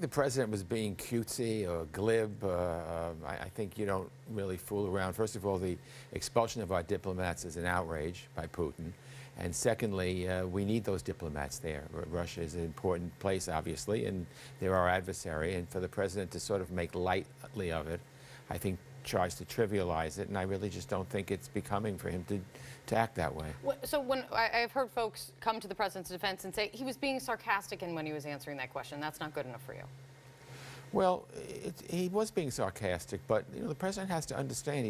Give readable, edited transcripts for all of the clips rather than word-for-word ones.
think the president was being cutesy or glib. I think you don't really fool around. First of all, the expulsion of our diplomats is an outrage by Putin. And secondly, we need those diplomats there. Russia is an important place, obviously, and they're our adversary. And for the president to sort of make lightly of it, I think tries to trivialize it, and I really just don't think it's becoming for him to act that way. So when I've heard folks come to the president's defense and say he was being sarcastic when he was answering that question, that's not good enough for you. Well, he was being sarcastic, but the president has to understand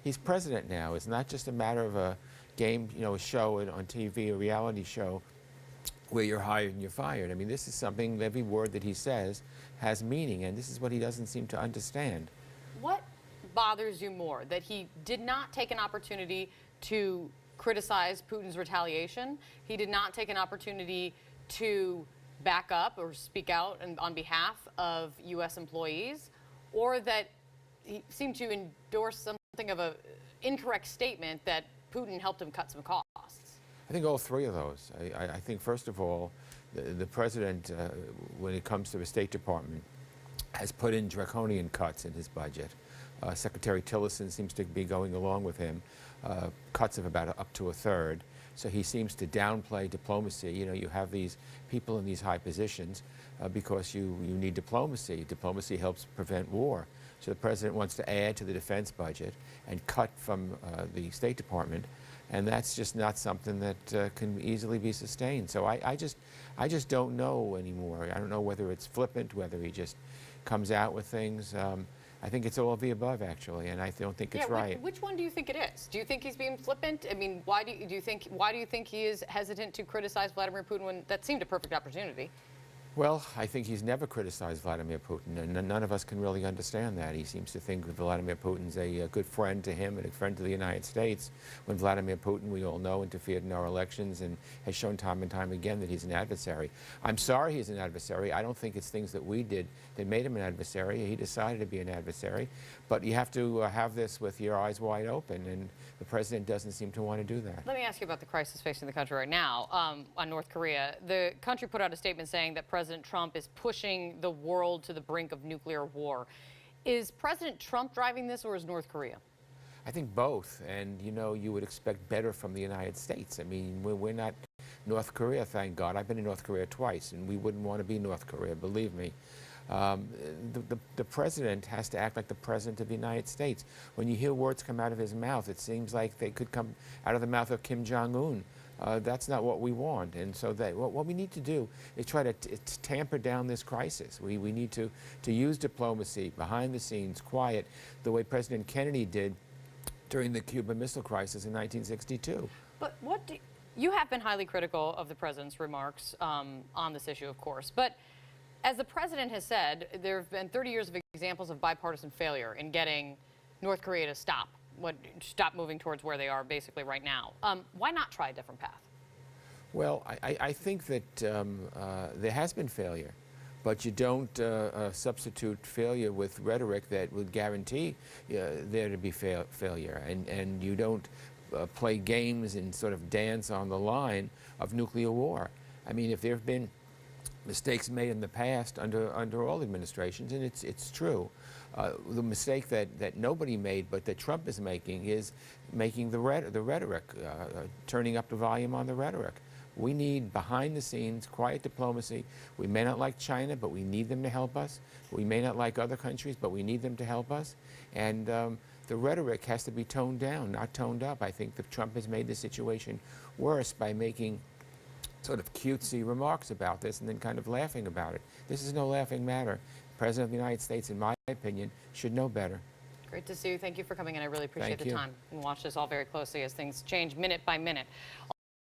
he's president now. It's not just a matter of a game, a show on TV, a reality show where you're hired and you're fired. I mean, this is something, every word that he says has meaning, and this is what he doesn't seem to understand. What bothers you more, that he did not take an opportunity to criticize Putin's retaliation? He did not take an opportunity to back up or speak out on behalf of U.S. employees, or that he seemed to endorse something of an incorrect statement that Putin helped him cut some costs? I think all three of those. I think, first of all, the president, when it comes to the State Department, has put in draconian cuts in his budget. Secretary Tillerson seems to be going along with him, cuts of about up to a third. So he seems to downplay diplomacy. You have these people in these high positions because you need diplomacy. Diplomacy helps prevent war. So the president wants to add to the defense budget and cut from the State Department, and that's just not something that can easily be sustained. So I just don't know anymore. I don't know whether it's flippant, whether he just comes out with things. I think it's all of the above, actually, and I don't think it's right. Which one do you think it is? Do you think he's being flippant? I mean, why do you think he is hesitant to criticize Vladimir Putin when that seemed a perfect opportunity? Well, I think he's never criticized Vladimir Putin, and none of us can really understand that. He seems to think that Vladimir Putin's a good friend to him and a friend to the United States, when Vladimir Putin, we all know, interfered in our elections and has shown time and time again that he's an adversary. I'm sorry he's an adversary. I don't think it's things that we did that made him an adversary. He decided to be an adversary. But you have to have this with your eyes wide open, and the president doesn't seem to want to do that. Let me ask you about the crisis facing the country right now on North Korea. The country put out a statement saying that President Trump is pushing the world to the brink of nuclear war. Is President Trump driving this, or is North Korea? I think both, and you would expect better from the United States. I mean, we're not North Korea, thank God. I've been in North Korea twice, and we wouldn't want to be North Korea, believe me. The president has to act like the president of the United States. When you hear words come out of his mouth, it seems like they could come out of the mouth of Kim Jong-un. That's not what we want, and so what we need to do is try to tamper down this crisis. We need to use diplomacy, behind the scenes, quiet, the way President Kennedy did during the Cuban Missile Crisis in 1962. But you have been highly critical of the president's remarks on this issue, of course, but as the president has said, there have been 30 years of examples of bipartisan failure in getting North Korea to stop moving towards where they are basically right now. Why not try a different path? Well, I think that there has been failure, but you don't substitute failure with rhetoric that would guarantee there to be failure, and you don't play games and sort of dance on the line of nuclear war. I mean, if there have been mistakes made in the past under all administrations, and it's true. The mistake that nobody made but that Trump is making is making the rhetoric, turning up the volume on the rhetoric. We need behind-the-scenes, quiet diplomacy. We may not like China, but we need them to help us. We may not like other countries, but we need them to help us. And the rhetoric has to be toned down, not toned up. I think that Trump has made the situation worse by making sort of cutesy remarks about this and then kind of laughing about it. This is no laughing matter. The President of the United States, in my opinion, should know better. Great to see you. Thank you for coming in. I really appreciate Thank you. the time. And watch this all very closely as things change minute by minute.